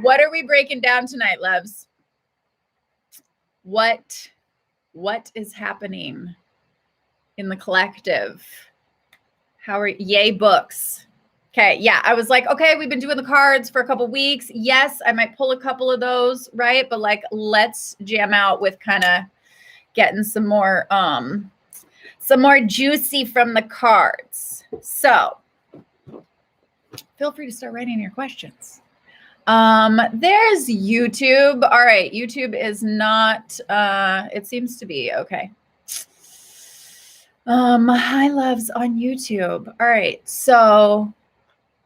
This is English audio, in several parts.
What are we breaking down tonight, loves? What is happening in the collective? Yay books. Okay, yeah, I was like, okay, we've been doing the cards for a couple weeks. Yes, I might pull a couple of those, right? But like, let's jam out with kind of getting some more juicy from the cards. So feel free to start writing your questions. There's YouTube. All right, YouTube is not, it seems to be okay. Hi loves on YouTube. All right, so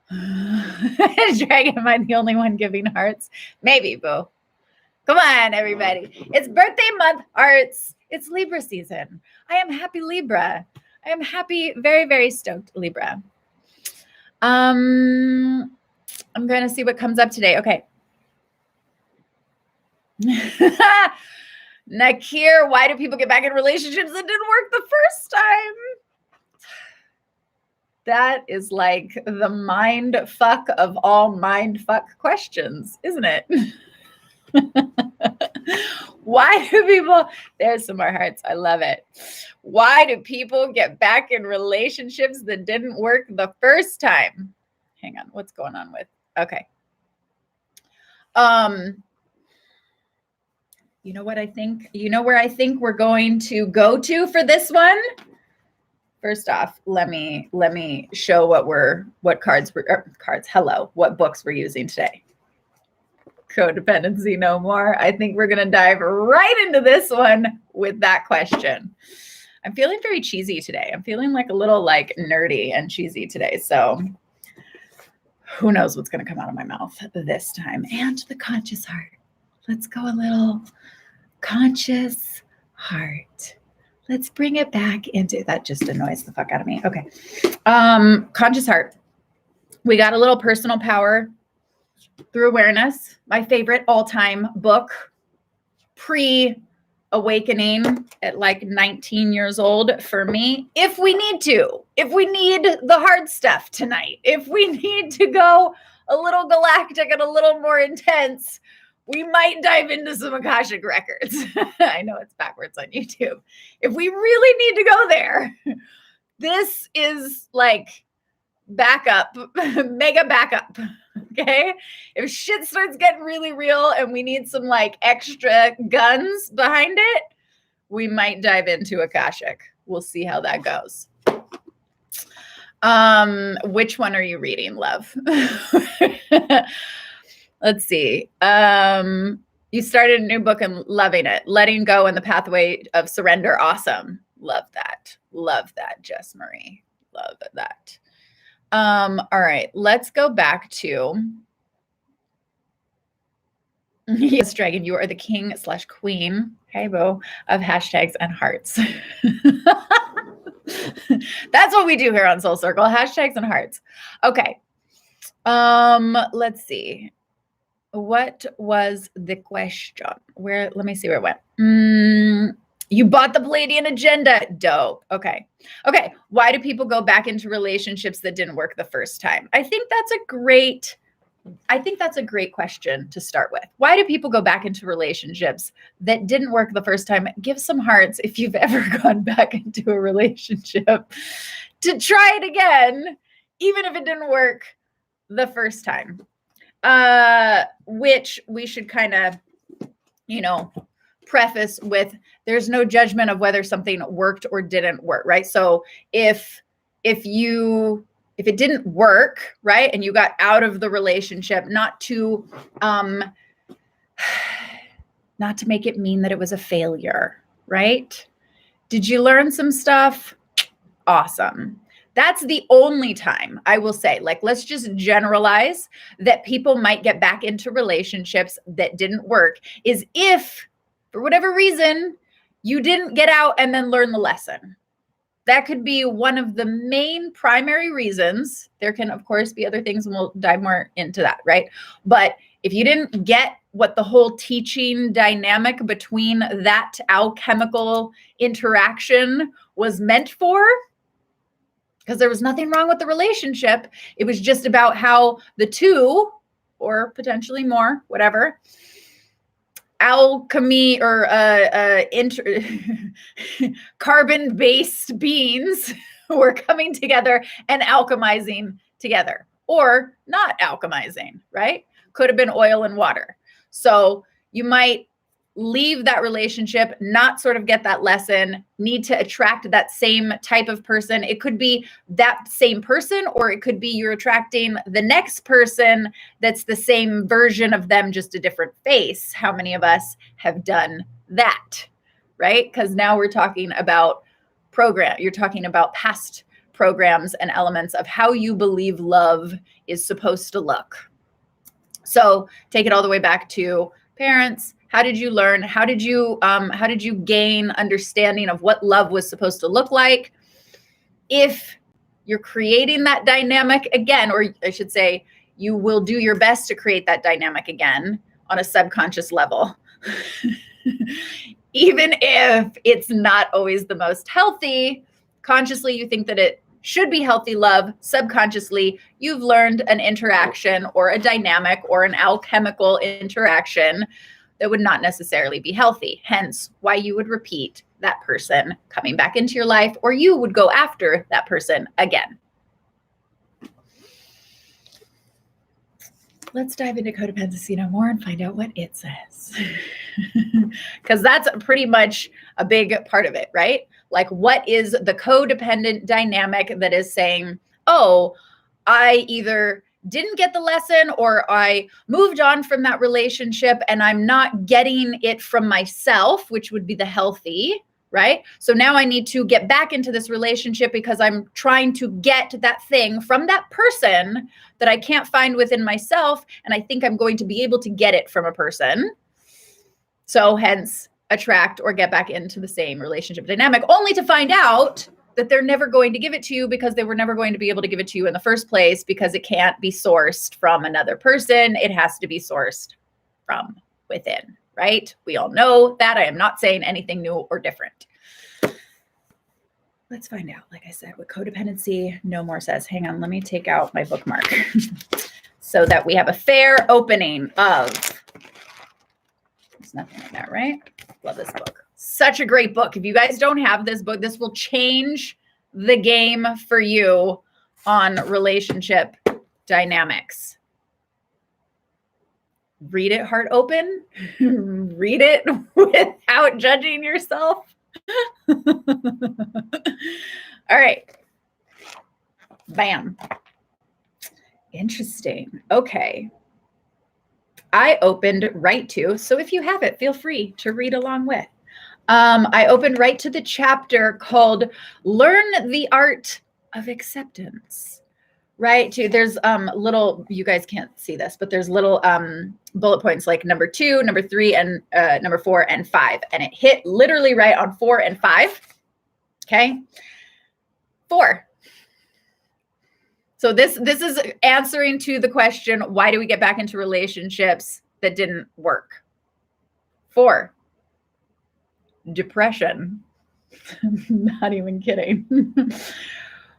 Dragon, am I the only one giving hearts? Maybe, boo. Come on, everybody. It's birthday month, hearts. It's Libra season. I am happy Libra. I am happy, very, very stoked Libra. I'm going to see what comes up today. Okay. Nakir, why do people get back in relationships that didn't work the first time? That is like the mind fuck of all mind fuck questions, isn't it? Why do people, there's some more hearts. I love it. Why do people get back in relationships that didn't work the first time? Hang on. What's going on with, okay. You know what I think? You know where I think we're going to go to for this one? First off, let me show what books we're using today. Codependency no more. I think we're going to dive right into this one with that question. I'm feeling very cheesy today. I'm feeling like a little like nerdy and cheesy today. So who knows what's going to come out of my mouth this time. And the conscious heart. Let's go a little conscious heart. Let's bring it back into, that just annoys the fuck out of me. Okay. Conscious heart. We got a little personal power through awareness. My favorite all-time book, pre-awakening at like 19 years old for me. If we need the hard stuff tonight, if we need to go a little galactic and a little more intense, we might dive into some Akashic records. I know it's backwards on YouTube. If we really need to go there, this is like backup, mega backup. Okay. If shit starts getting really real and we need some like extra guns behind it, we might dive into Akashic. We'll see how that goes. Which one are you reading, love? Let's see. You started a new book and loving it. Letting go in the pathway of surrender. Awesome. Love that. Love that, Jess Marie. Love that. All right. Let's go back to yes, Dragon. You are the king/queen, hey boo, of hashtags and hearts. That's what we do here on Soul Circle. Hashtags and hearts. Okay. Let's see. What was the question? Let me see where it went. You bought the Palladian agenda. Dope. Okay. Why do people go back into relationships that didn't work the first time? I think that's a great question to start with. Why do people go back into relationships that didn't work the first time? Give some hearts if you've ever gone back into a relationship to try it again, even if it didn't work the first time. Which we should kind of, preface with, there's no judgment of whether something worked or didn't work, right? So if it didn't work, right, and you got out of the relationship, not to make it mean that it was a failure, right? Did you learn some stuff? Awesome. That's the only time I will say, like, let's just generalize that people might get back into relationships that didn't work is if, for whatever reason, you didn't get out and then learn the lesson. That could be one of the main primary reasons. There can, of course, be other things, and we'll dive more into that, right? But if you didn't get what the whole teaching dynamic between that alchemical interaction was meant for, because there was nothing wrong with the relationship. It was just about how the two or potentially more, whatever. Alchemy or carbon-based beings who are coming together and alchemizing together, or not alchemizing, right? Could have been oil and water. So you might leave that relationship, not sort of get that lesson, need to attract that same type of person. It could be that same person, or it could be you're attracting the next person that's the same version of them, just a different face. How many of us have done that, right? Because now we're talking about you're talking about past programs and elements of how you believe love is supposed to look. So take it all the way back to parents. How did you learn? How did you gain understanding of what love was supposed to look like? If you're creating that dynamic again, or I should say, you will do your best to create that dynamic again on a subconscious level. Even if it's not always the most healthy, consciously you think that it should be healthy love. Subconsciously, you've learned an interaction or a dynamic or an alchemical interaction that would not necessarily be healthy. Hence why you would repeat that person coming back into your life, or you would go after that person again. Let's dive into codependency no more and find out what it says. Because that's pretty much a big part of it, right? Like, what is the codependent dynamic that is saying, oh, I either didn't get the lesson or I moved on from that relationship and I'm not getting it from myself, which would be the healthy, right? So now I need to get back into this relationship because I'm trying to get that thing from that person that I can't find within myself. And I think I'm going to be able to get it from a person. So hence attract or get back into the same relationship dynamic, only to find out that they're never going to give it to you because they were never going to be able to give it to you in the first place, because it can't be sourced from another person. It has to be sourced from within, right? We all know that. I am not saying anything new or different. Let's find out, like I said, what codependency no more says. Hang on, let me take out my bookmark so that we have a fair opening of, there's nothing in there, right? Love this book. Such a great book. If you guys don't have this book, this will change the game for you on relationship dynamics. Read it heart open. Read it without judging yourself. All right. Bam. Interesting. Okay. I opened right to, so if you have it, feel free to read along with. I opened right to the chapter called Learn the Art of Acceptance, right? There's little, you guys can't see this, but there's little bullet points like number 2, number 3, and number 4 and 5. And it hit literally right on 4 and 5. Okay. 4. So this is answering to the question, why do we get back into relationships that didn't work? 4. Depression. Not even kidding.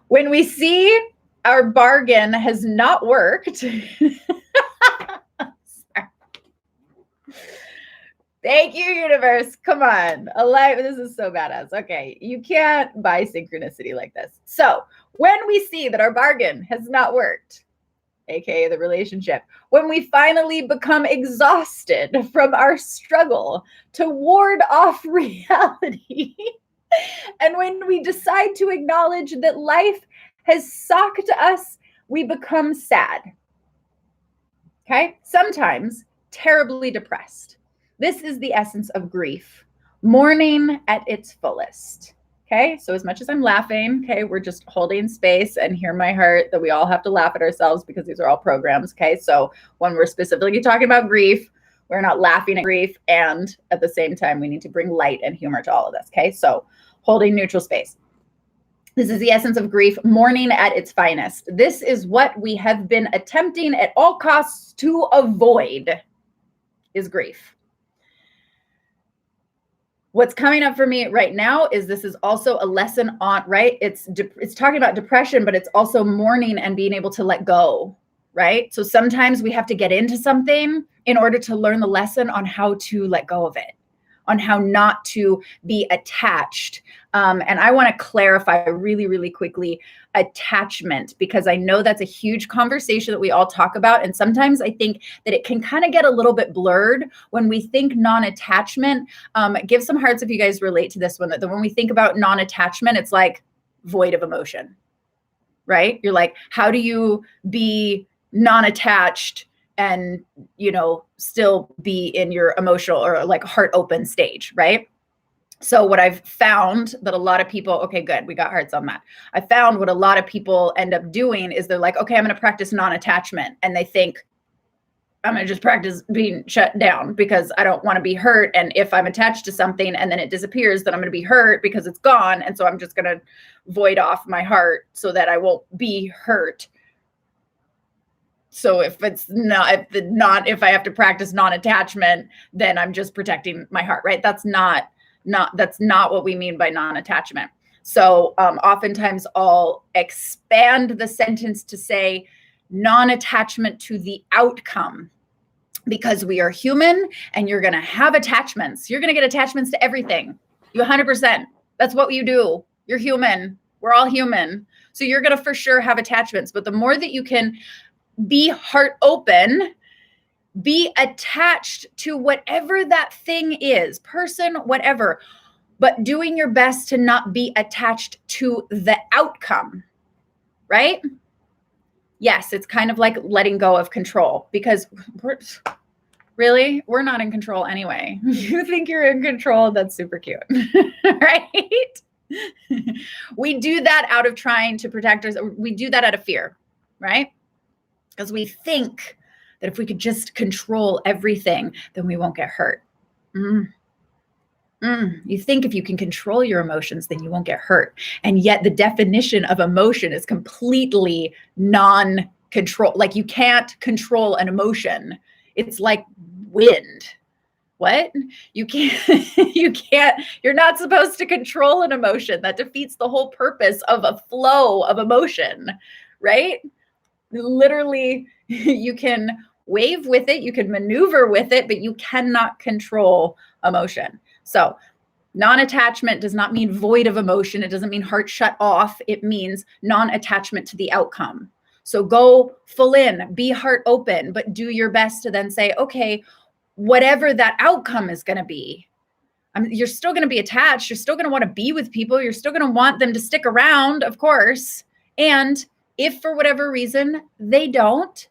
When we see our bargain has not worked. Thank you, universe. Come on. This is so badass. Okay. You can't buy synchronicity like this. So when we see that our bargain has not worked, aka the relationship, when we finally become exhausted from our struggle to ward off reality, and when we decide to acknowledge that life has socked us, we become sad. Okay? Sometimes terribly depressed. This is the essence of grief, mourning at its fullest. Okay, so as much as I'm laughing, okay, we're just holding space and hear my heart that we all have to laugh at ourselves because these are all programs. Okay, so when we're specifically talking about grief, we're not laughing at grief, and at the same time, we need to bring light and humor to all of this. Okay, so holding neutral space. This is the essence of grief, mourning at its finest. This is what we have been attempting at all costs to avoid, is grief. What's coming up for me right now is this is also a lesson on, right? It's talking about depression, but it's also mourning and being able to let go, right? So sometimes we have to get into something in order to learn the lesson on how to let go of it, on how not to be attached. And I want to clarify really, really quickly attachment, because I know that's a huge conversation that we all talk about. And sometimes I think that it can kind of get a little bit blurred when we think non-attachment. Give some hearts if you guys relate to this one, that when we think about non-attachment, it's like void of emotion, right? You're like, how do you be non-attached and, you know, still be in your emotional or like heart open stage, right? So what I've found that a lot of people, okay, good, we got hearts on that. I found what a lot of people end up doing is they're like, okay, I'm going to practice non-attachment. And they think, I'm going to just practice being shut down because I don't want to be hurt. And if I'm attached to something and then it disappears, then I'm going to be hurt because it's gone. And so I'm just going to void off my heart so that I won't be hurt. So if I have to practice non-attachment, then I'm just protecting my heart, right? That's not what we mean by non-attachment. So oftentimes I'll expand the sentence to say non-attachment to the outcome, because we are human and you're going to have attachments. You're going to get attachments to everything. You 100%. That's what you do. You're human. We're all human. So you're going to for sure have attachments. But the more that you can be heart open, be attached to whatever that thing is, person, whatever, but doing your best to not be attached to the outcome, right? Yes, it's kind of like letting go of control, because we're not in control anyway. You think you're in control, that's super cute, right? We do that out of trying to protect ourselves. We do that out of fear, right? Because we think that if we could just control everything, then we won't get hurt. You think if you can control your emotions, then you won't get hurt. And yet the definition of emotion is completely non-control. Like, you can't control an emotion. It's like wind. What? You can't, you're not supposed to control an emotion. That defeats the whole purpose of a flow of emotion, right? Literally, you can wave with it, you can maneuver with it, but you cannot control emotion. So non-attachment does not mean void of emotion. It doesn't mean heart shut off. It means non-attachment to the outcome. So go full in, be heart open, but do your best to then say, okay, whatever that outcome is going to be, you're still going to be attached. You're still going to want to be with people. You're still going to want them to stick around, of course. And if for whatever reason they don't,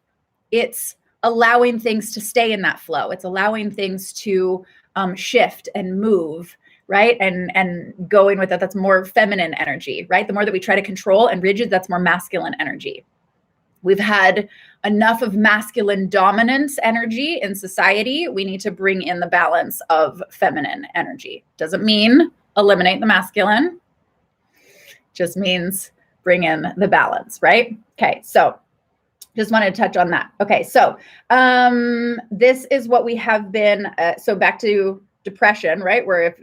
it's allowing things to stay in that flow. It's allowing things to shift and move, right? And going with that, that's more feminine energy, right? The more that we try to control and rigid, that's more masculine energy. We've had enough of masculine dominance energy in society. We need to bring in the balance of feminine energy. Doesn't mean eliminate the masculine. Just means bring in the balance, right? Okay, so just wanted to touch on that. Okay, so this is what we have been, so back to depression, right? Where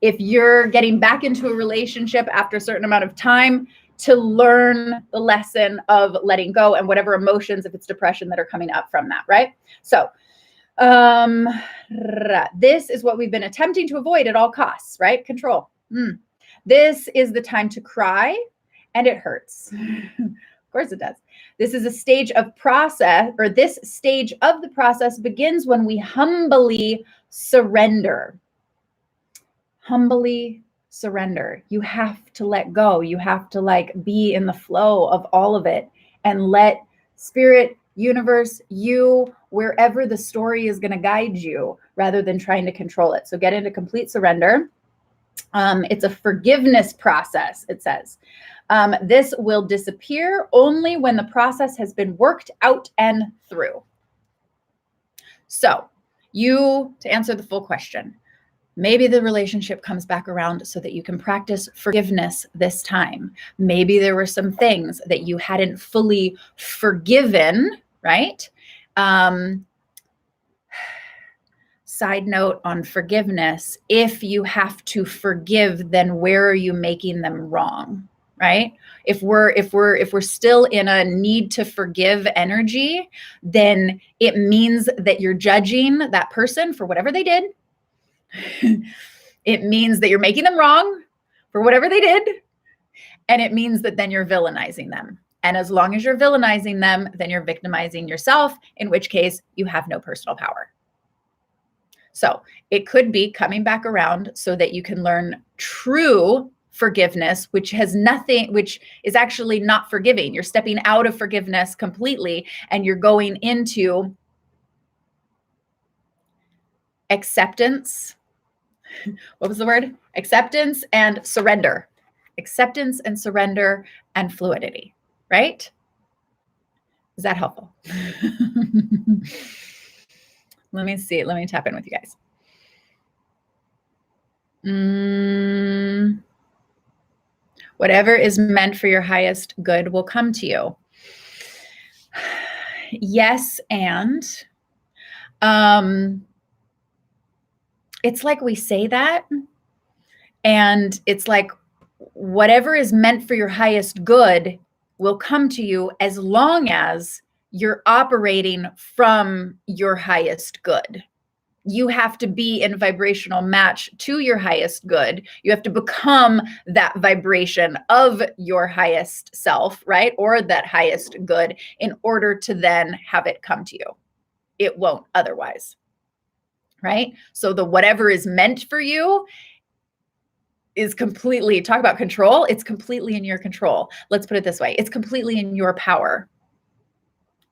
if you're getting back into a relationship after a certain amount of time, to learn the lesson of letting go and whatever emotions, if it's depression, that are coming up from that, right? So this is what we've been attempting to avoid at all costs, right? Control. This is the time to cry, and it hurts. Of course it does. This is a stage of process, or this stage of the process begins when we humbly surrender. Humbly surrender. You have to let go. You have to be in the flow of all of it and let spirit, universe, you, wherever the story is going to guide you, rather than trying to control it. So get into complete surrender. It's a forgiveness process, it says. This will disappear only when the process has been worked out and through. So to answer the full question, maybe the relationship comes back around so that you can practice forgiveness this time. Maybe there were some things that you hadn't fully forgiven, right? Side note on forgiveness, if you have to forgive, then where are you making them wrong, right? If we're still in a need to forgive energy, then it means that you're judging that person for whatever they did. It means that you're making them wrong for whatever they did. And it means that then you're villainizing them. And as long as you're villainizing them, then you're victimizing yourself, in which case you have no personal power. So it could be coming back around so that you can learn true forgiveness, which is actually not forgiving. You're stepping out of forgiveness completely, and you're going into acceptance. What was the word? Acceptance and surrender. Acceptance and surrender and fluidity, right? Is that helpful? Let me see. Let me tap in with you guys. Whatever is meant for your highest good will come to you. Yes, and it's like we say that, and it's like whatever is meant for your highest good will come to you as long as you're operating from your highest good. You have to be in vibrational match to your highest good. You have to become that vibration of your highest self, right? Or that highest good in order to then have it come to you. It won't otherwise, right? So the whatever is meant for you is completely, talk about control, it's completely in your control. Let's put it this way. It's completely in your power.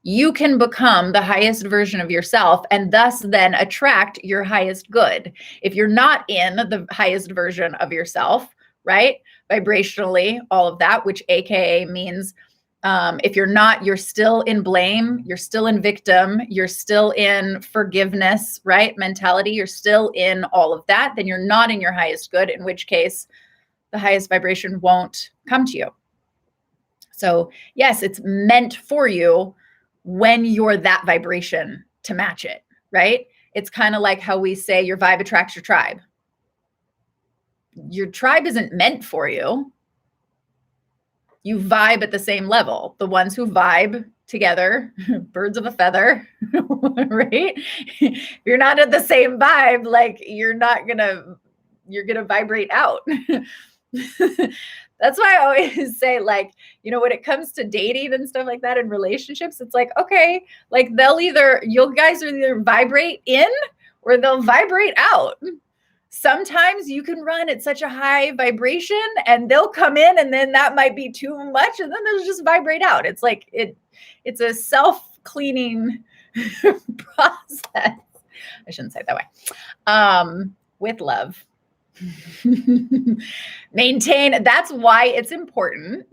You can become the highest version of yourself and thus then attract your highest good. If you're not in the highest version of yourself, right? Vibrationally, all of that, which AKA means if you're not, you're still in blame, you're still in victim, you're still in forgiveness, right? Mentality, you're still in all of that, then you're not in your highest good, in which case the highest vibration won't come to you. So yes, it's meant for you when you're that vibration to match it, right? It's kind of like how we say your vibe attracts your tribe. Your tribe isn't meant for you. You vibe at the same level. The ones who vibe together, birds of a feather, right? If you're not at the same vibe, like you're gonna vibrate out. That's why I always say, like, when it comes to dating and stuff like that in relationships, it's like, okay, like you guys will either vibrate in or they'll vibrate out. Sometimes you can run at such a high vibration and they'll come in and then that might be too much and then they'll just vibrate out. It's like, it's a self-cleaning process. I shouldn't say it that way. With love. That's why it's important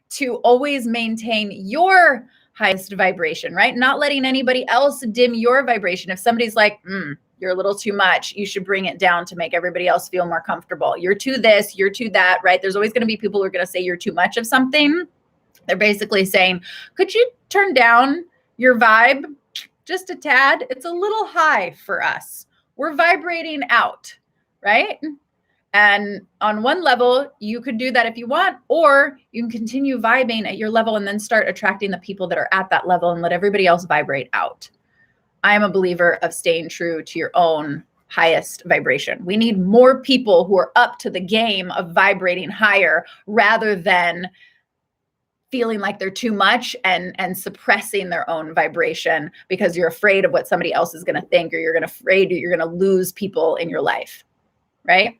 to always maintain your highest vibration, right? Not letting anybody else dim your vibration. If somebody's like, you're a little too much, you should bring it down to make everybody else feel more comfortable. You're too this, you're too that, right? There's always going to be people who are going to say you're too much of something. They're basically saying, could you turn down your vibe just a tad? It's a little high for us. We're vibrating out, right? And on one level, you could do that if you want, or you can continue vibing at your level and then start attracting the people that are at that level and let everybody else vibrate out. I am a believer of staying true to your own highest vibration. We need more people who are up to the game of vibrating higher rather than feeling like they're too much and suppressing their own vibration because you're afraid of what somebody else is going to think, or you're afraid you're going to lose people in your life, right?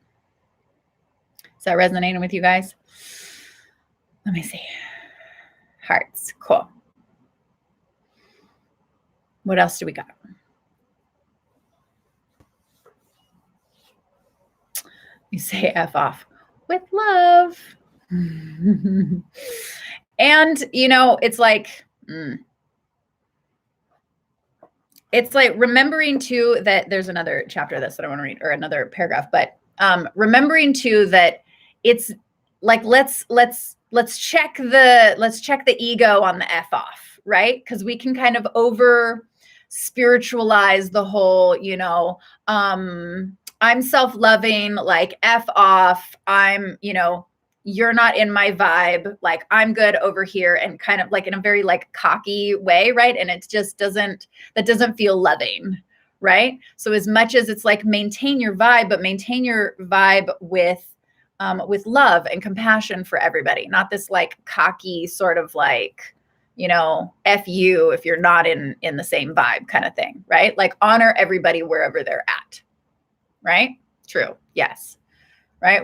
Is that resonating with you guys? Let me see. Hearts. Cool. What else do we got? You say F off with love. And, it's like remembering too that there's another chapter of this that I want to read, or another paragraph, but remembering too that it's like, let's check the ego on the F off, right? Because we can kind of over spiritualize the whole, I'm self-loving, like F off. I'm, you're not in my vibe, like I'm good over here, and kind of like in a very like cocky way, right? And it just doesn't feel loving, right? So as much as it's like maintain your vibe, but maintain your vibe with love and compassion for everybody, not this like cocky sort of like, F you if you're not in the same vibe kind of thing, right? Like honor everybody wherever they're at, right? True. Yes. Right.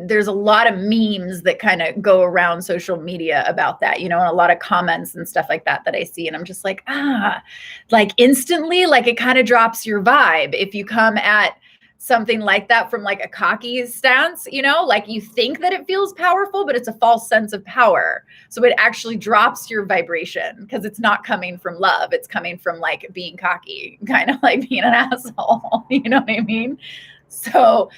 There's a lot of memes that kind of go around social media about that, and a lot of comments and stuff like that I see. And I'm just like, like instantly, like it kind of drops your vibe if you come at something like that from like a cocky stance, like you think that it feels powerful, but it's a false sense of power. So it actually drops your vibration because it's not coming from love. It's coming from like being cocky, kind of like being an asshole. You know what I mean? So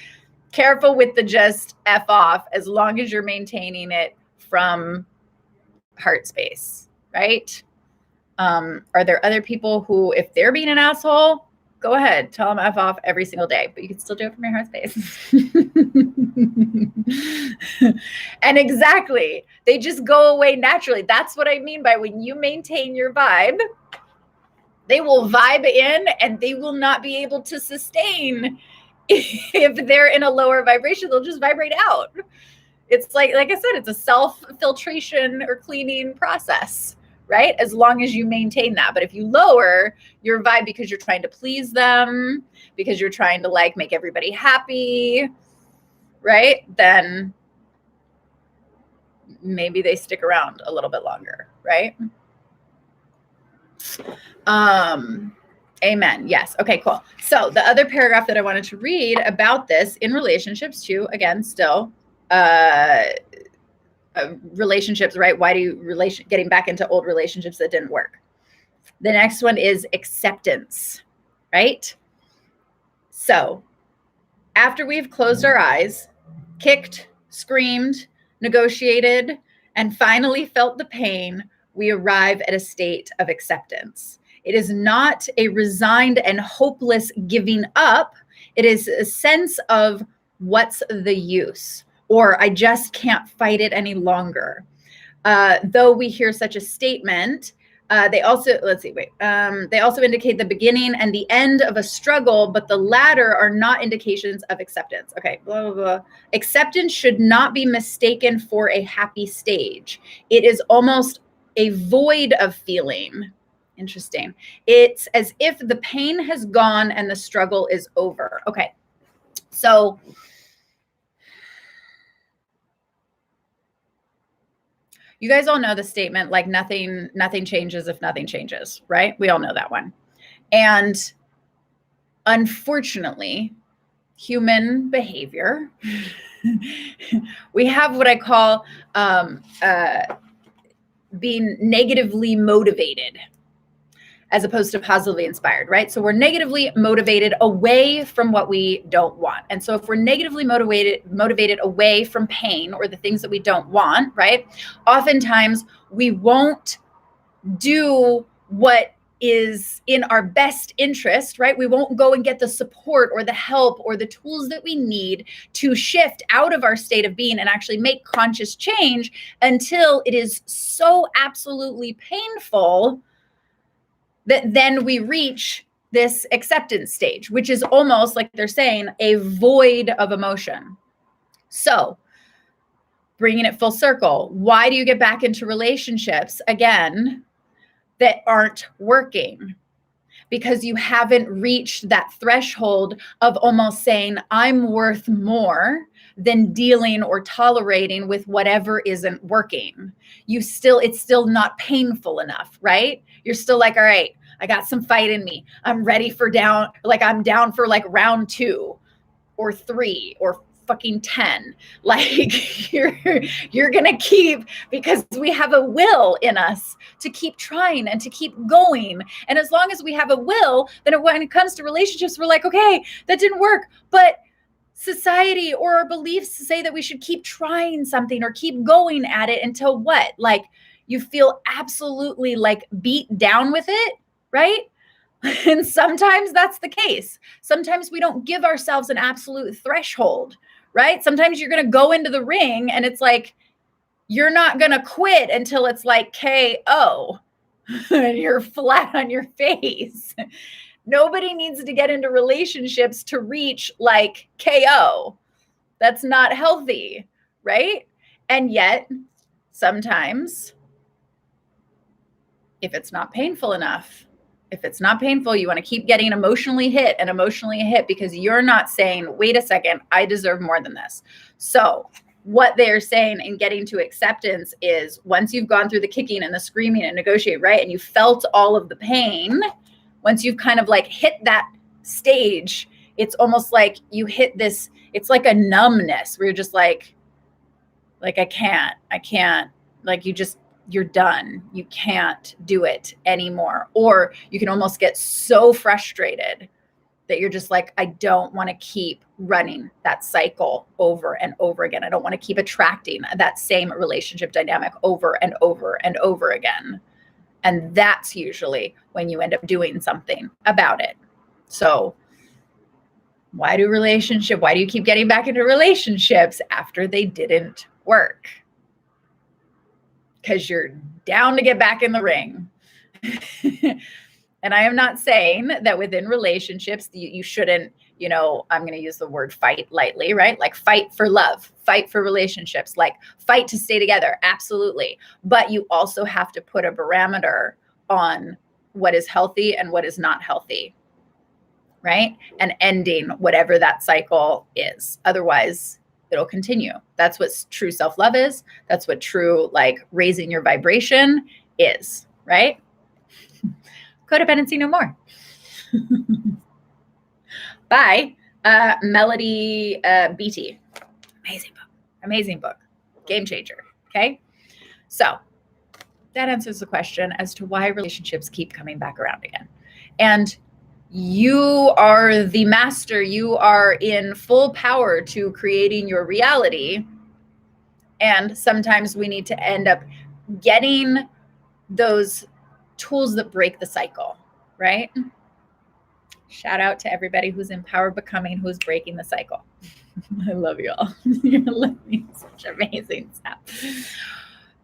careful with the just F off, as long as you're maintaining it from heart space, right? Are there other people who, if they're being an asshole, go ahead, tell them F off every single day, but you can still do it from your heart space. And exactly, they just go away naturally. That's what I mean by when you maintain your vibe, they will vibe in and they will not be able to sustain. If they're in a lower vibration, they'll just vibrate out. It's like I said, it's a self-filtration or cleaning process, right? As long as you maintain that. But if you lower your vibe because you're trying to please them, because you're trying to like make everybody happy, right? Then maybe they stick around a little bit longer, right? Amen. Yes. Okay, cool. So the other paragraph that I wanted to read about this in relationships too, again, still, relationships, right? Why do getting back into old relationships that didn't work? The next one is acceptance, right? So after we've closed our eyes, kicked, screamed, negotiated, and finally felt the pain, we arrive at a state of acceptance. It is not a resigned and hopeless giving up. It is a sense of what's the use, or I just can't fight it any longer. Though we hear such a statement, they also, they also indicate the beginning and the end of a struggle, but the latter are not indications of acceptance. Okay, blah, blah, blah. Acceptance should not be mistaken for a happy stage. It is almost a void of feeling. Interesting. It's as if the pain has gone and the struggle is over. Okay. So you guys all know the statement, like nothing changes if nothing changes, right? We all know that one. And unfortunately, human behavior, we have what I call being negatively motivated as opposed to positively inspired, right? So we're negatively motivated away from what we don't want. And so if we're negatively motivated away from pain or the things that we don't want, right? Oftentimes we won't do what is in our best interest, right? We won't go and get the support or the help or the tools that we need to shift out of our state of being and actually make conscious change until it is so absolutely painful that then we reach this acceptance stage, which is almost like they're saying a void of emotion. So bringing it full circle, why do you get back into relationships again that aren't working? Because you haven't reached that threshold of almost saying, I'm worth more than dealing or tolerating with whatever isn't working. It's still not painful enough, right? You're still like, all right, I got some fight in me. I'm ready for I'm down for like round 2 or 3 or fucking 10. Like you're going to keep, because we have a will in us to keep trying and to keep going. And as long as we have a will, then when it comes to relationships, we're like, okay, that didn't work. But society or our beliefs say that we should keep trying something or keep going at it until what? Like you feel absolutely like beat down with it, right? And sometimes that's the case. Sometimes we don't give ourselves an absolute threshold, right? Sometimes you're going to go into the ring and it's like, you're not going to quit until it's like KO and you're flat on your face. Nobody needs to get into relationships to reach like KO. That's not healthy, right? And yet, sometimes, if it's not painful enough, if it's not painful, you want to keep getting emotionally hit because you're not saying, wait a second, I deserve more than this. So what they're saying in getting to acceptance is once you've gone through the kicking and the screaming and negotiate, right? And you felt all of the pain, once you've kind of like hit that stage, it's almost like you hit this, it's like a numbness where you're just like I can't, like you're done. You can't do it anymore. Or you can almost get so frustrated that you're just like, I don't want to keep running that cycle over and over again. I don't want to keep attracting that same relationship dynamic over and over and over again. And that's usually when you end up doing something about it. So why do you keep getting back into relationships after they didn't work? Because you're down to get back in the ring. And I am not saying that within relationships, you shouldn't, I'm going to use the word fight lightly, right? Like fight for love, fight for relationships, like fight to stay together. Absolutely. But you also have to put a parameter on what is healthy and what is not healthy, right? And ending whatever that cycle is. Otherwise, it'll continue. That's what true self-love is. That's what true, like, raising your vibration is, right? Codependency no more. By Melody Beatty. Amazing book. Game changer. Okay. So that answers the question as to why relationships keep coming back around again. And you are the master. You are in full power to creating your reality. And sometimes we need to end up getting those tools that break the cycle, right? Shout out to everybody who's empowered becoming, who's breaking the cycle. I love you all. You're living such amazing stuff.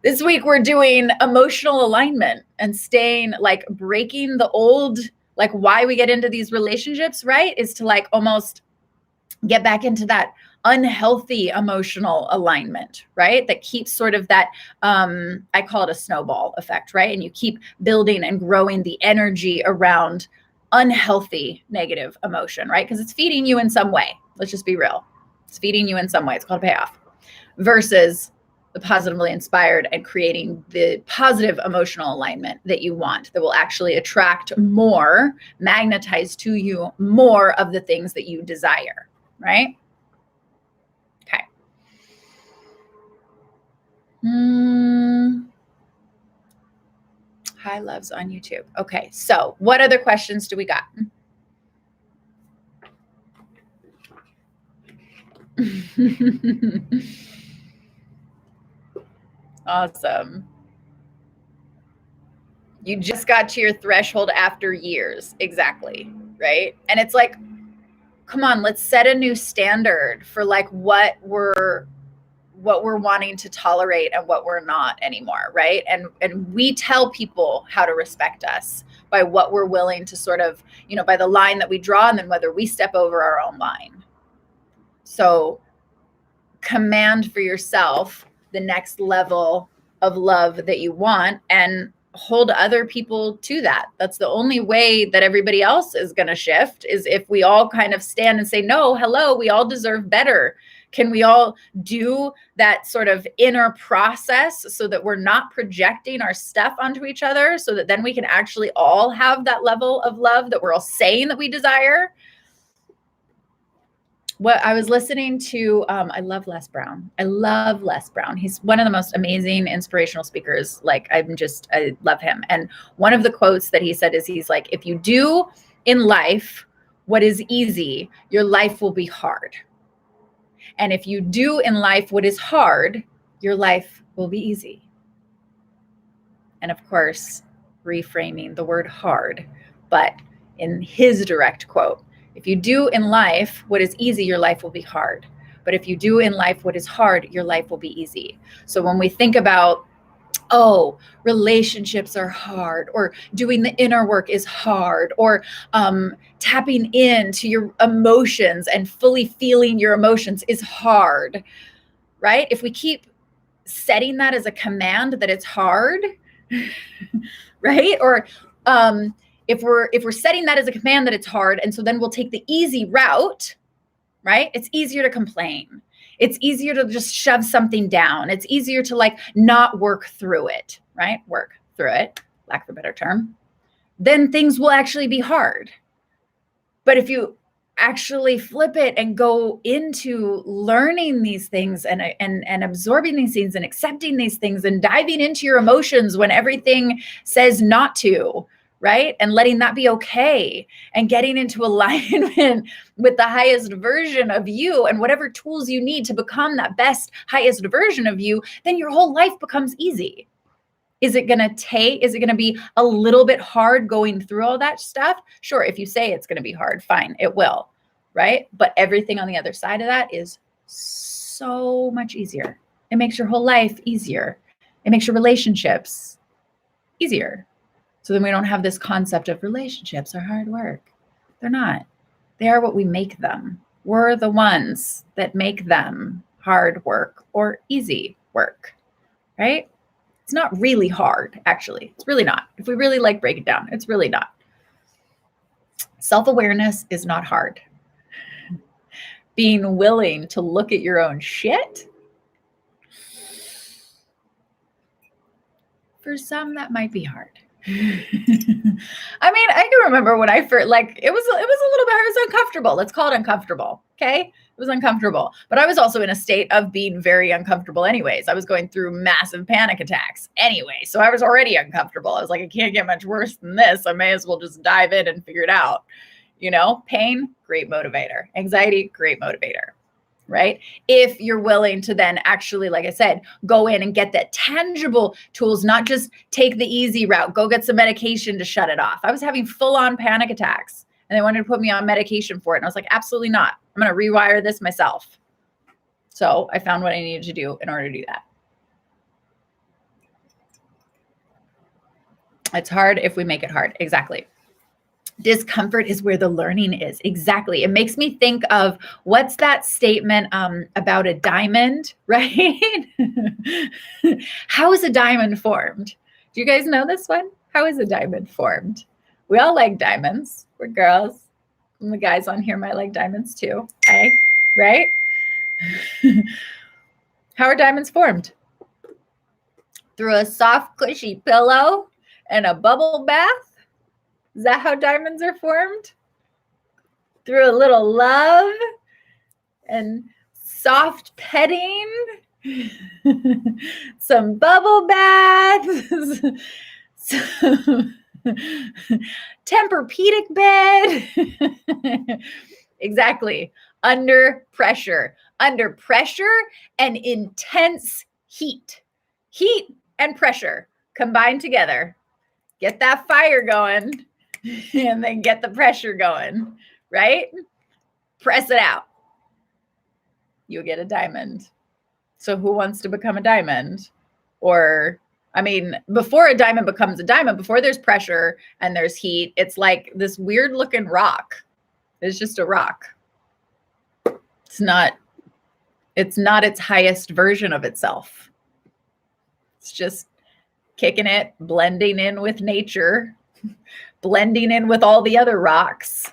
This week we're doing emotional alignment and staying, like, breaking the old, like, why we get into these relationships, right? Is to, like, almost get back into that unhealthy emotional alignment, right? That keeps sort of that, I call it a snowball effect, right? And you keep building and growing the energy around unhealthy negative emotion, right? Because it's feeding you in some way. Let's just be real. It's feeding you in some way. It's called payoff. Versus the positively inspired and creating the positive emotional alignment that you want, that will actually attract more, magnetize to you more of the things that you desire, right? Okay. Hi, loves on YouTube. Okay, so what other questions do we got? Awesome. You just got to your threshold after years. Exactly, right? And it's like, come on, let's set a new standard for, like, what we're wanting to tolerate and what we're not anymore, right? And we tell people how to respect us by what we're willing to sort of, by the line that we draw, and then whether we step over our own line. So command for yourself the next level of love that you want and hold other people to that. That's the only way that everybody else is going to shift, is if we all kind of stand and say, no, hello, we all deserve better. Can we all do that sort of inner process so that we're not projecting our stuff onto each other, so that then we can actually all have that level of love that we're all saying that we desire? What I was listening to, I love Les Brown. He's one of the most amazing inspirational speakers. Like, I love him. And one of the quotes that he said is, he's like, if you do in life what is easy, your life will be hard. And if you do in life what is hard, your life will be easy. And of course, reframing the word hard, but in his direct quote, if you do in life what is easy, your life will be hard. But if you do in life what is hard, your life will be easy. So when we think about, oh, relationships are hard, or doing the inner work is hard, or tapping into your emotions and fully feeling your emotions is hard, right? If we keep setting that as a command that it's hard, right? Or if we're setting that as a command that it's hard, and so then we'll take the easy route, right? It's easier to complain. It's easier to just shove something down. It's easier to like not work through it, right? Work through it, lack of a better term. Then things will actually be hard. But if you actually flip it and go into learning these things and absorbing these things and accepting these things and diving into your emotions when everything says not to, right? And letting that be okay, and getting into alignment with the highest version of you and whatever tools you need to become that best, highest version of you, then your whole life becomes easy. Is it going to be a little bit hard going through all that stuff? Sure. If you say it's going to be hard, fine, it will, right? But everything on the other side of that is so much easier. It makes your whole life easier. It makes your relationships easier. So then we don't have this concept of relationships are hard work. They're not. They are what we make them. We're the ones that make them hard work or easy work, right? It's not really hard, actually. It's really not. If we really like break it down, it's really not. Self-awareness is not hard. Being willing to look at your own shit, for some, that might be hard. I mean, I can remember when I first, like, it was a little bit, it was uncomfortable. Let's call it uncomfortable. Okay. It was uncomfortable, but I was also in a state of being very uncomfortable anyways. I was going through massive panic attacks anyway. So I was already uncomfortable. I was like, it can't get much worse than this. I may as well just dive in and figure it out. You know, pain, great motivator. Anxiety, great motivator. Right? If you're willing to then actually, like I said, go in and get that tangible tools, not just take the easy route, go get some medication to shut it off. I was having full-on panic attacks and they wanted to put me on medication for it. And I was like, absolutely not. I'm going to rewire this myself. So I found what I needed to do in order to do that. It's hard if we make it hard. Exactly. Discomfort is where the learning is. Exactly. It makes me think of what's that statement about a diamond, right? How is a diamond formed? Do you guys know this one? How is a diamond formed? We all like diamonds. We're girls. And the guys on here might like diamonds too. Okay, right? How are diamonds formed? Through a soft, cushy pillow and a bubble bath? Is that how diamonds are formed? Through a little love and soft petting, some bubble baths, some Tempur-Pedic bed. Exactly. Under pressure and intense heat. Heat and pressure combined together. Get that fire going. And then get the pressure going, right? Press it out. You'll get a diamond. So who wants to become a diamond? Or, I mean, before a diamond becomes a diamond, before there's pressure and there's heat, it's like this weird looking rock. It's just a rock. It's not its highest version of itself. It's just kicking it, blending in with nature, blending in with all the other rocks.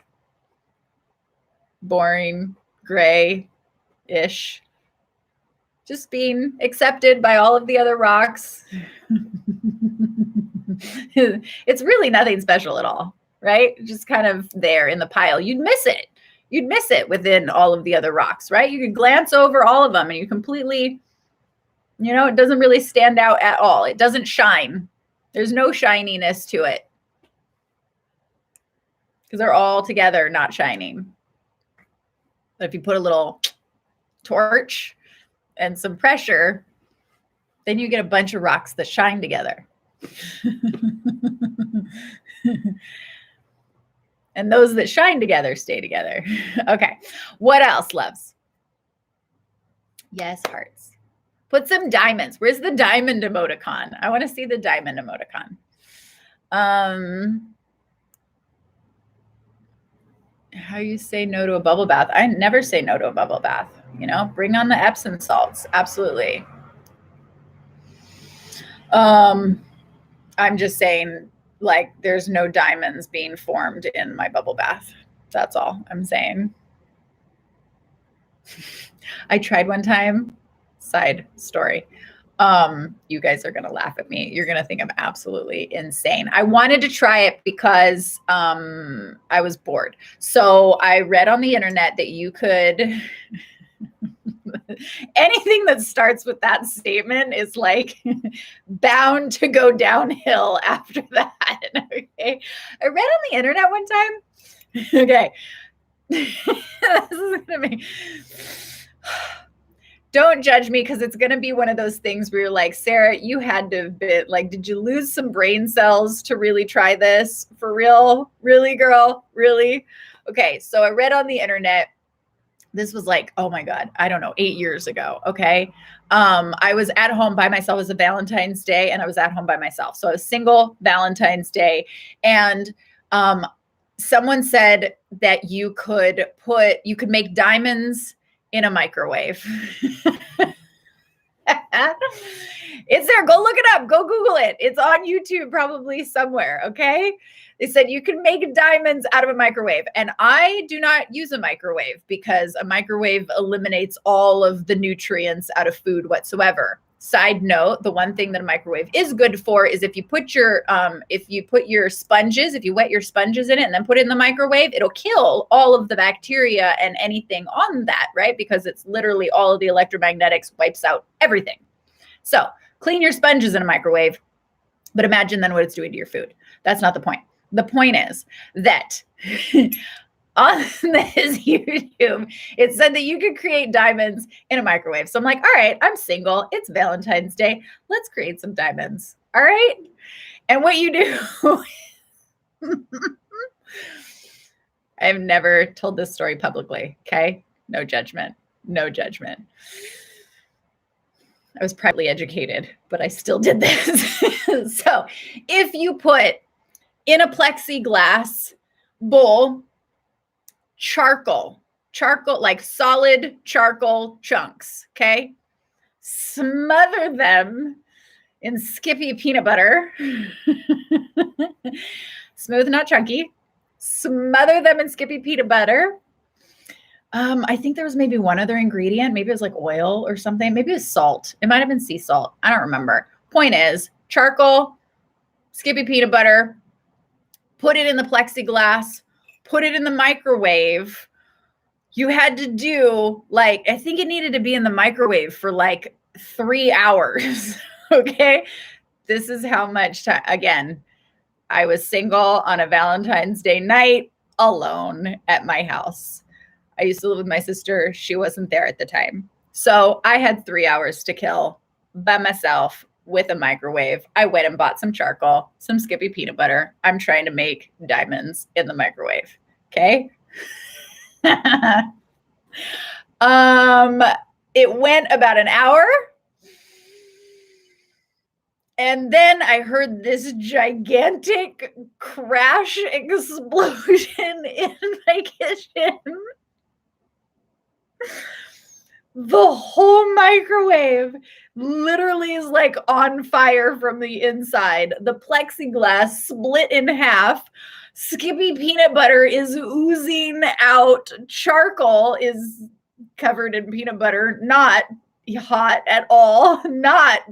Boring, gray-ish. Just being accepted by all of the other rocks. It's really nothing special at all, right? Just kind of there in the pile. You'd miss it. You'd miss it within all of the other rocks, right? You could glance over all of them and you completely, you know, it doesn't really stand out at all. It doesn't shine. There's no shininess to it. Because they're all together not shining. But if you put a little torch and some pressure, then you get a bunch of rocks that shine together. And those that shine together stay together. Okay. What else, loves? Yes, hearts. Put some diamonds. Where's the diamond emoticon? I want to see the diamond emoticon. How you say no to a bubble bath? I never say no to a bubble bath. You know, bring on the Epsom salts. Absolutely. I'm just saying, like, there's no diamonds being formed in my bubble bath. That's all I'm saying. I tried one time. Side story. You guys are going to laugh at me. You're going to think I'm absolutely insane. I wanted to try it because I was bored. So I read on the internet that you could anything that starts with that statement is like bound to go downhill after that. Okay. I read on the internet one time. Okay. This is gonna be don't judge me because it's going to be one of those things where you're like, Sarah, you had to have been like, did you lose some brain cells to really try this? For real? Really, girl? Really? Okay. So I read on the internet. This was like, oh my God, I don't know, 8 years ago. Okay. I was at home by myself. It was a Valentine's Day and I was at home by myself. So I was single Valentine's Day. And someone said that you could make diamonds in a microwave. It's there. Go look it up. Go Google it. It's on YouTube probably somewhere. Okay. They said you can make diamonds out of a microwave. And I do not use a microwave because a microwave eliminates all of the nutrients out of food whatsoever. Side note, the one thing that a microwave is good for is if you put your sponges, if you wet your sponges in it and then put it in the microwave, it'll kill all of the bacteria and anything on that, right? Because it's literally all of the electromagnetics wipes out everything. So clean your sponges in a microwave, but imagine then what it's doing to your food. That's not the point. The point is that on this YouTube, it said that you could create diamonds in a microwave. So I'm like, all right, I'm single. It's Valentine's Day. Let's create some diamonds. All right. And what you do, I've never told this story publicly. Okay. No judgment. No judgment. I was privately educated, but I still did this. So if you put in a plexiglass bowl, charcoal, like solid charcoal chunks, okay? Smother them in Skippy peanut butter. Smooth, not chunky. Smother them in Skippy peanut butter. I think there was maybe one other ingredient. Maybe it was like oil or something. Maybe it was salt. It might have been sea salt. I don't remember. Point is, charcoal, Skippy peanut butter, put it in the plexiglass, put it in the microwave. You had to do I think it needed to be in the microwave for like 3 hours. Okay. This is how much time, again, I was single on a Valentine's Day night alone at my house. I used to live with my sister. She wasn't there at the time. So I had 3 hours to kill by myself with a microwave. I went and bought some charcoal, some Skippy peanut butter. I'm trying to make diamonds in the microwave. Okay. It went about an hour. And then I heard this gigantic crash explosion in my kitchen. The whole microwave literally is like on fire from the inside. The plexiglass split in half. Skippy peanut butter is oozing out. Charcoal is covered in peanut butter, not hot at all,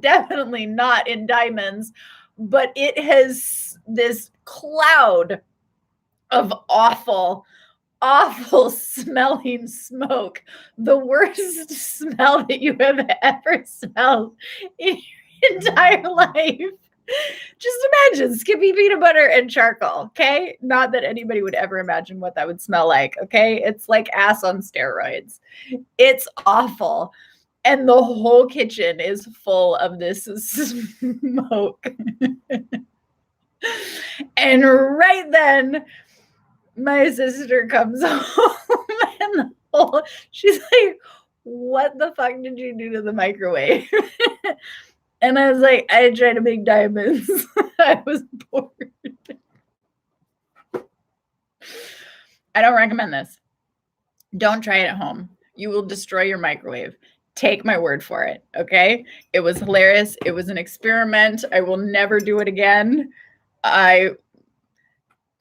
definitely not in diamonds, but it has this cloud of awful smelling smoke, the worst smell that you have ever smelled in your entire life. Just imagine Skippy peanut butter and charcoal, okay? Not that anybody would ever imagine what that would smell like, okay? It's like ass on steroids. It's awful. And the whole kitchen is full of this smoke. And right then, my sister comes home and she's like, what the fuck did you do to the microwave? And I was like, I tried to make diamonds. I was bored. I don't recommend this. Don't try it at home. You will destroy your microwave. Take my word for it, okay? It was hilarious. It was an experiment. I will never do it again.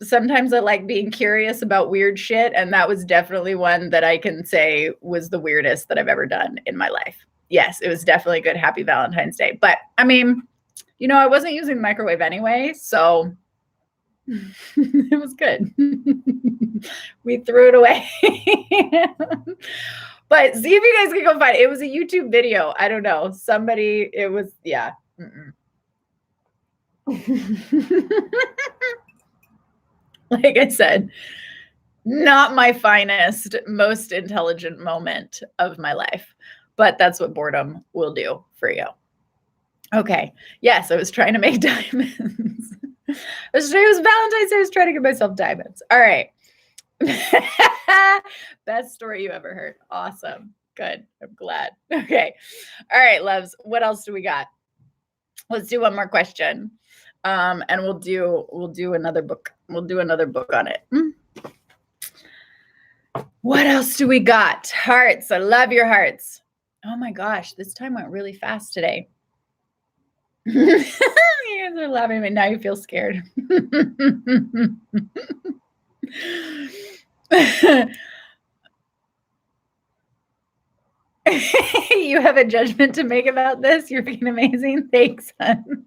Sometimes I like being curious about weird shit, and that was definitely one that I can say was the weirdest that I've ever done in my life. Yes, it was definitely a good Happy Valentine's Day. But I mean, you know, I wasn't using the microwave anyway, so it was good. We threw it away. But see if you guys can go find it. It was a YouTube video. I don't know. Somebody, it was, yeah. Like I said, not my finest, most intelligent moment of my life, but that's what boredom will do for you. Okay. Yes, I was trying to make diamonds. It was Valentine's Day. I was trying to give myself diamonds. All right. Best story you ever heard. Awesome. Good. I'm glad. Okay. All right, loves. What else do we got? Let's do one more question. And we'll do another book. We'll do another book on it. What else do we got? Hearts. I love your hearts. Oh my gosh, this time went really fast today. You guys are laughing at me. Now you feel scared. You have a judgment to make about this? You're being amazing. Thanks, son.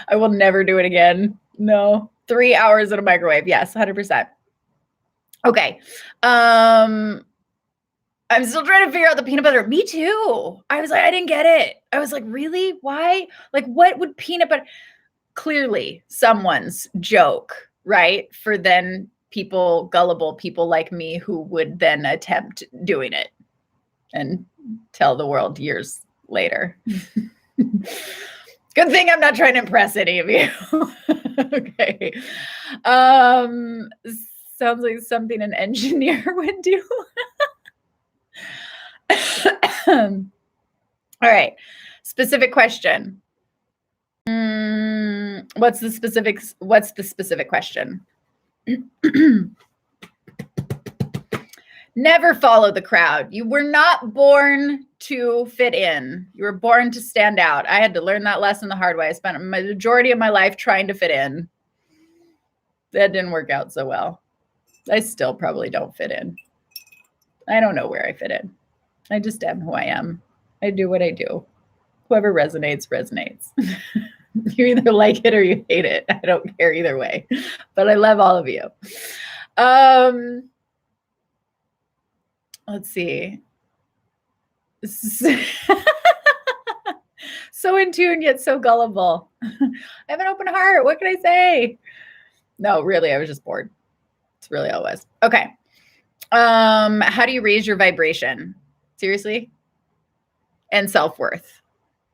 I will never do it again. No. 3 hours in a microwave. Yes, 100%. Okay. I'm still trying to figure out the peanut butter. Me too. I was like, I didn't get it. I was like, really? Why? Like, what would peanut butter? Clearly someone's joke, right? For then people, gullible people like me who would then attempt doing it and tell the world years later. Good thing I'm not trying to impress any of you. Okay. Sounds like something an engineer would do. All right. Specific question. What's the specific question? Never follow the crowd. You were not born to fit in. You were born to stand out. I had to learn that lesson the hard way. I spent a majority of my life trying to fit in. That didn't work out so well. I still probably don't fit in. I don't know where I fit in. I just am who I am. I do what I do. Whoever resonates, resonates. You either like it or you hate it. I don't care either way. But I love all of you. Let's see. So in tune, yet so gullible. I have an open heart. What can I say? No, really, I was just bored. It's really all it was. Okay. How do you raise your vibration? Seriously? And self-worth.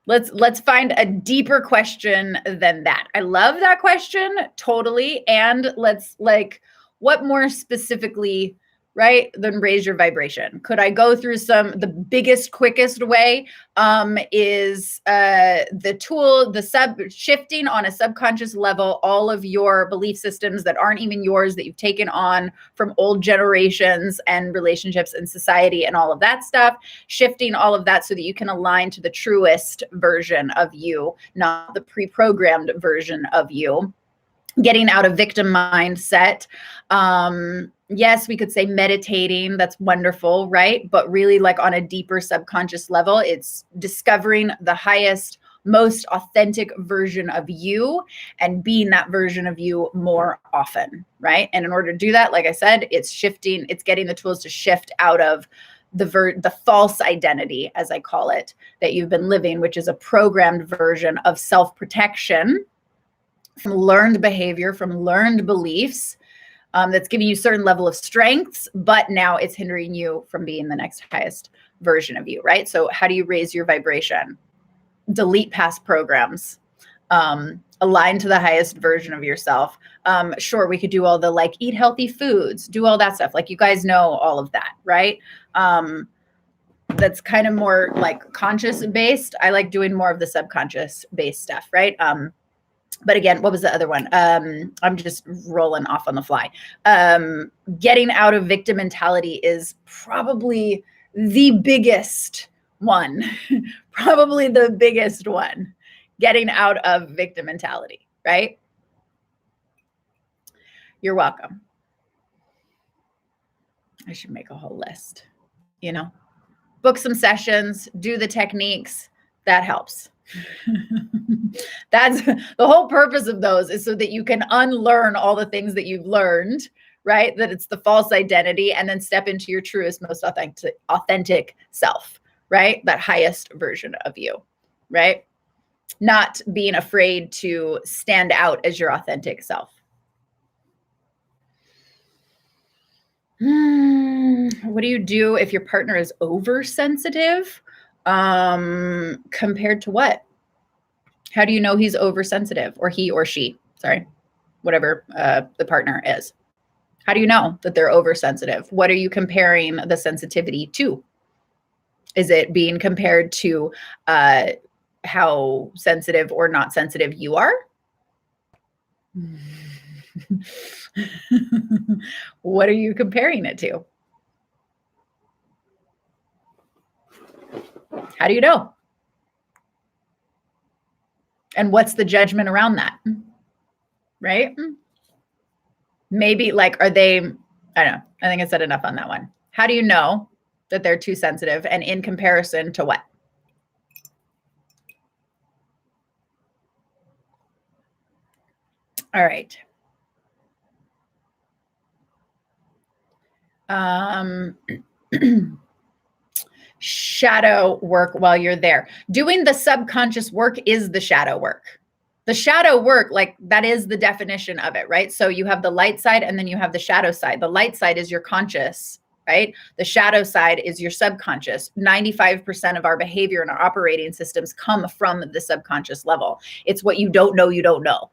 Let's find a deeper question than that. I love that question, totally. And let's what more specifically, right, than raise your vibration? Could I go through the biggest, quickest way is the tool, shifting on a subconscious level, all of your belief systems that aren't even yours, that you've taken on from old generations and relationships and society and all of that stuff, shifting all of that so that you can align to the truest version of you, not the pre-programmed version of you. Getting out of victim mindset. Yes, we could say meditating. That's wonderful, right? But really, like on a deeper subconscious level, it's discovering the highest, most authentic version of you and being that version of you more often, right? And in order to do that, like I said, it's shifting, it's getting the tools to shift out of the false identity, as I call it, that you've been living, which is a programmed version of self-protection from learned behavior, from learned beliefs, that's giving you a certain level of strengths, but now it's hindering you from being the next highest version of you, right? So how do you raise your vibration? Delete past programs. Align to the highest version of yourself. Sure, we could do all the like eat healthy foods, do all that stuff. Like you guys know all of that, right? That's kind of more like conscious based. I like doing more of the subconscious based stuff, right? But again, what was the other one? I'm just rolling off on the fly. Getting out of victim mentality is probably the biggest one. Probably the biggest one. Getting out of victim mentality, right? You're welcome. I should make a whole list, you know? Book some sessions, do the techniques. That helps. That's the whole purpose of those, is so that you can unlearn all the things that you've learned, right? That it's the false identity, and then step into your truest, most authentic self, right? That highest version of you, right? Not being afraid to stand out as your authentic self. What do you do if your partner is oversensitive? Compared to what? How do you know he's oversensitive, or he or she? Sorry, whatever the partner is. How do you know that they're oversensitive? What are you comparing the sensitivity to? Is it being compared to how sensitive or not sensitive you are? What are you comparing it to? How do you know? And what's the judgment around that? Right? Maybe like, are they, I don't know. I think I said enough on that one. How do you know that they're too sensitive, and in comparison to what? All right. Shadow work while you're there. Doing the subconscious work is the shadow work. The shadow work, like that is the definition of it, right? So you have the light side and then you have the shadow side. The light side is your conscious, right? The shadow side is your subconscious. 95% of our behavior and our operating systems come from the subconscious level. It's what you don't know, you don't know.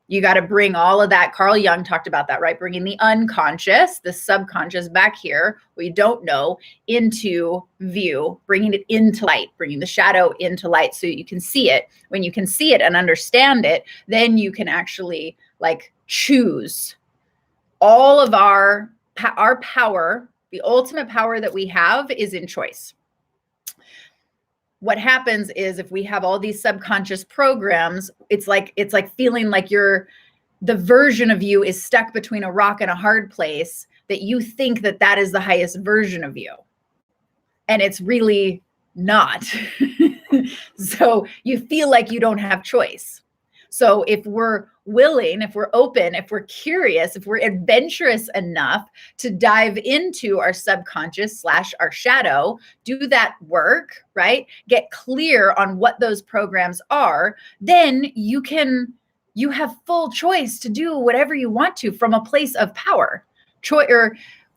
You got to bring all of that. Carl Jung talked about that, right? Bringing the unconscious, the subconscious back here, what you don't know, into view, bringing it into light, bringing the shadow into light so you can see it. When you can see it and understand it, then you can actually like choose. All of our power, the ultimate power that we have is in choice. What happens is if we have all these subconscious programs, it's like feeling like the version of you is stuck between a rock and a hard place, that you think that that is the highest version of you. And it's really not. So you feel like you don't have choice. So if we're willing, if we're open, if we're curious, if we're adventurous enough to dive into our subconscious / our shadow, do that work, right? Get clear on what those programs are, then you have full choice to do whatever you want to from a place of power.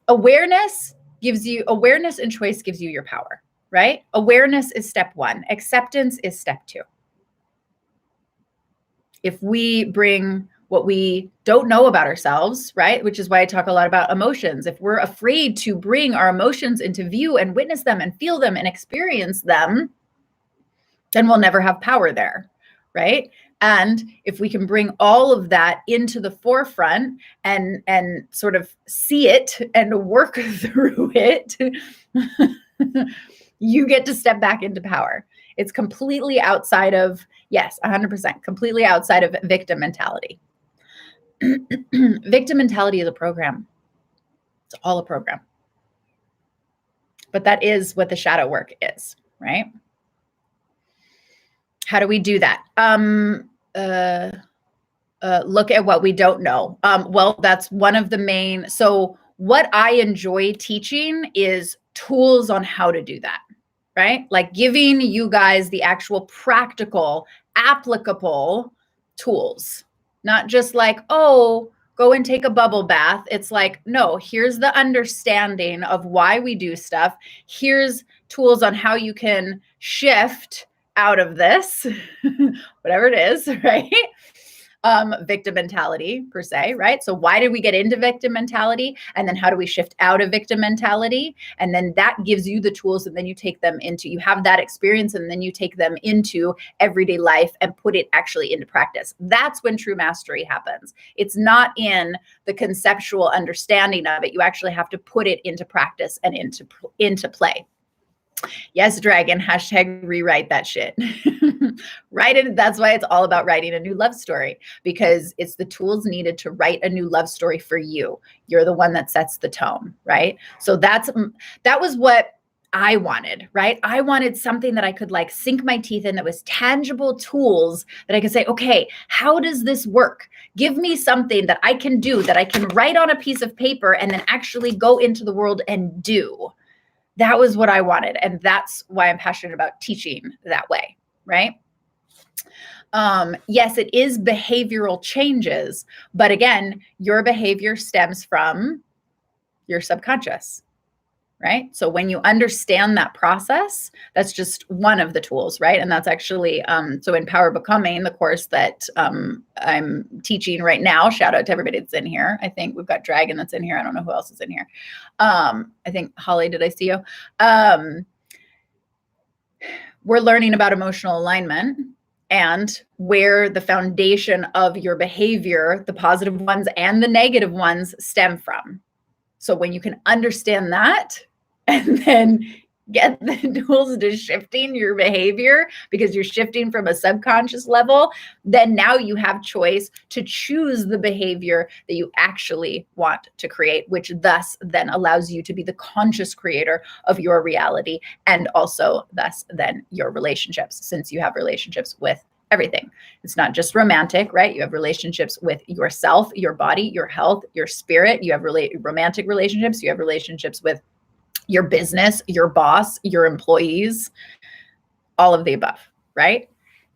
Awareness and choice gives you your power, right? Awareness is step 1. Acceptance is step 2. If we bring what we don't know about ourselves, right? Which is why I talk a lot about emotions. If we're afraid to bring our emotions into view and witness them and feel them and experience them, then we'll never have power there, right? And if we can bring all of that into the forefront and sort of see it and work through it, you get to step back into power. It's completely outside of, yes, 100%, completely outside of victim mentality. Victim mentality is a program. It's all a program. But that is what the shadow work is, right? How do we do that? Look at what we don't know. Well, that's one of the main. So what I enjoy teaching is tools on how to do that, right? Like giving you guys the actual practical, applicable tools, not just like, oh, go and take a bubble bath. It's like, no, here's the understanding of why we do stuff. Here's tools on how you can shift out of this, whatever it is, right? Victim mentality per se, right? So why did we get into victim mentality? And then how do we shift out of victim mentality? And then that gives you the tools, and then you take them into, you have that experience, and then you take them into everyday life and put it actually into practice. That's when true mastery happens. It's not in the conceptual understanding of it. You actually have to put it into practice and into play. Yes, Dragon, hashtag rewrite that shit. Write it. That's why it's all about writing a new love story, because it's the tools needed to write a new love story for you. You're the one that sets the tone, right? So that was what I wanted, right? I wanted something that I could like sink my teeth in, that was tangible tools that I could say, okay, how does this work? Give me something that I can do, that I can write on a piece of paper and then actually go into the world and do. That was what I wanted. And that's why I'm passionate about teaching that way, right? Yes, it is behavioral changes, but again, your behavior stems from your subconscious, right? So when you understand that process, that's just one of the tools, right? And that's actually, so in Power Becoming, the course that I'm teaching right now, shout out to everybody that's in here. I think we've got Dragon that's in here. I don't know who else is in here. I think Holly, did I see you? We're learning about emotional alignment and where the foundation of your behavior, the positive ones and the negative ones, stem from. So when you can understand that and then get the tools to shifting your behavior, because you're shifting from a subconscious level, then now you have choice to choose the behavior that you actually want to create, which thus then allows you to be the conscious creator of your reality, and also thus then your relationships, since you have relationships with everything. It's not just romantic, right? You have relationships with yourself, your body, your health, your spirit. You have romantic relationships. You have relationships with your business, your boss, your employees, all of the above, right?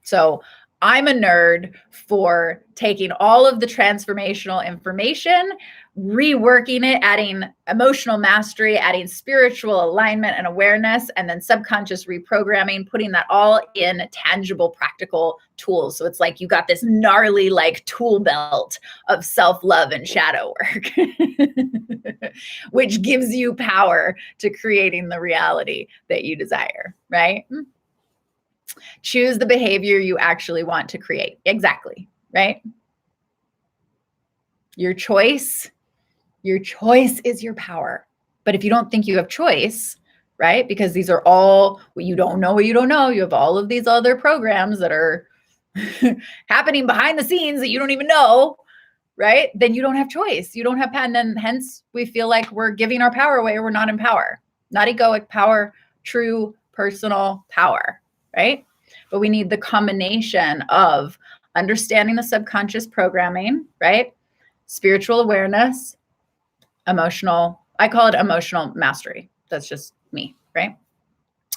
So I'm a nerd for taking all of the transformational information, reworking it, adding emotional mastery, adding spiritual alignment and awareness, and then subconscious reprogramming, putting that all in tangible, practical tools. So it's like you got this gnarly like tool belt of self-love and shadow work, which gives you power to creating the reality that you desire, right? Choose the behavior you actually want to create. Exactly, right? Your choice is your power. But if you don't think you have choice, right? Because these are all what you don't know, you have all of these other programs that are happening behind the scenes that you don't even know, right? Then you don't have choice. You don't have power. And then hence we feel like we're giving our power away, or we're not in power. Not egoic power, true personal power, right? But we need the combination of understanding the subconscious programming, right? Spiritual awareness, emotional, I call it emotional mastery. That's just me, right?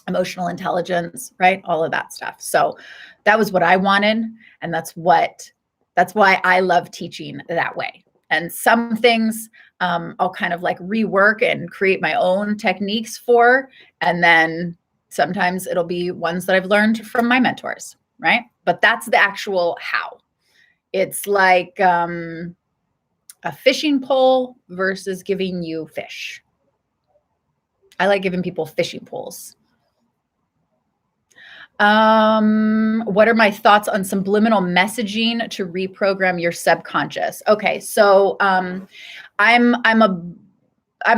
Emotional intelligence, right? All of that stuff. So that was what I wanted. And that's why I love teaching that way. And some things I'll kind of like rework and create my own techniques for, and then sometimes it'll be ones that I've learned from my mentors, right? But that's the actual how. It's like a fishing pole versus giving you fish. I like giving people fishing poles. What are my thoughts on subliminal messaging to reprogram your subconscious? Okay, so I'm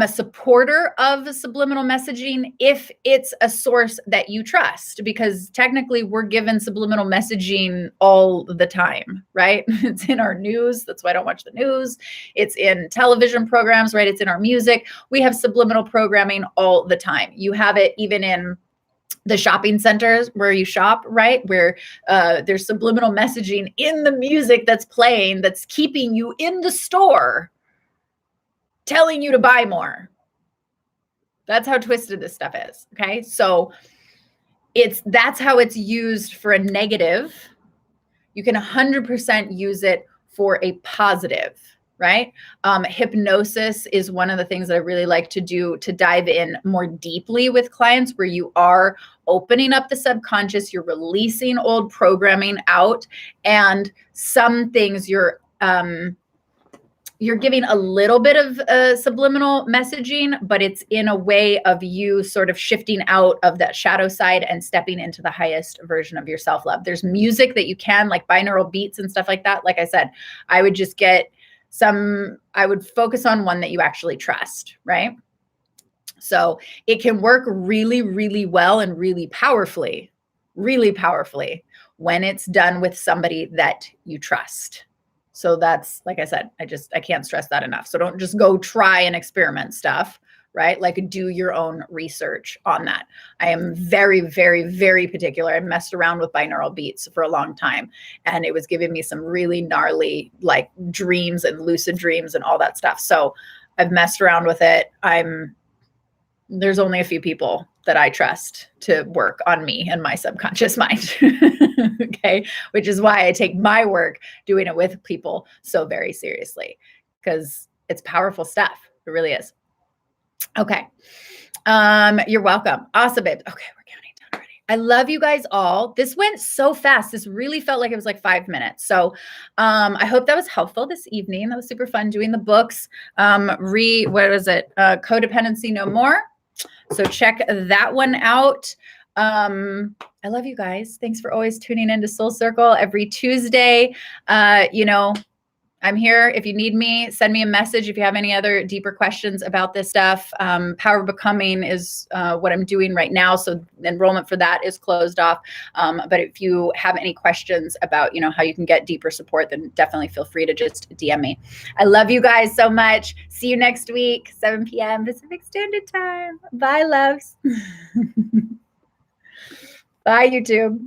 a supporter of subliminal messaging if it's a source that you trust, because technically we're given subliminal messaging all the time, right? It's in our news. That's why I don't watch the news. It's in television programs, right? It's in our music. We have subliminal programming all the time. You have it even in the shopping centers where you shop, right? Where there's subliminal messaging in the music that's playing, that's keeping you in the store, telling you to buy more. That's how twisted this stuff is. Okay. So that's how it's used for a negative. You can 100% use it for a positive. right? Hypnosis is one of the things that I really like to do to dive in more deeply with clients, where you are opening up the subconscious, you're releasing old programming out, and some things you're giving a little bit of subliminal messaging, but it's in a way of you sort of shifting out of that shadow side and stepping into the highest version of your self-love. There's music that you can, like binaural beats and stuff like that. Like I said, I would just get I would focus on one that you actually trust, right? So it can work really, really well and really powerfully when it's done with somebody that you trust. So that's, like I said, I can't stress that enough. So don't just go try and experiment stuff, right? Like, do your own research on that. I am very, very, very particular. I messed around with binaural beats for a long time, and it was giving me some really gnarly, like, dreams and lucid dreams and all that stuff. So I've messed around with it. There's only a few people that I trust to work on me and my subconscious mind. Okay. Which is why I take my work doing it with people so very seriously, because it's powerful stuff. It really is. Okay. You're welcome. Awesome, babe. Okay. We're counting down already. I love you guys all. This went so fast. This really felt like it was like 5 minutes. So I hope that was helpful this evening. That was super fun doing the books. What is it? Codependency No More. So check that one out. I love you guys. Thanks for always tuning into Soul Circle every Tuesday. I'm here. If you need me, send me a message. If you have any other deeper questions about this stuff, Power of Becoming is what I'm doing right now. So enrollment for that is closed off. But if you have any questions about, how you can get deeper support, then definitely feel free to just DM me. I love you guys so much. See you next week, 7 p.m. Pacific Standard Time. Bye, loves. Bye, YouTube.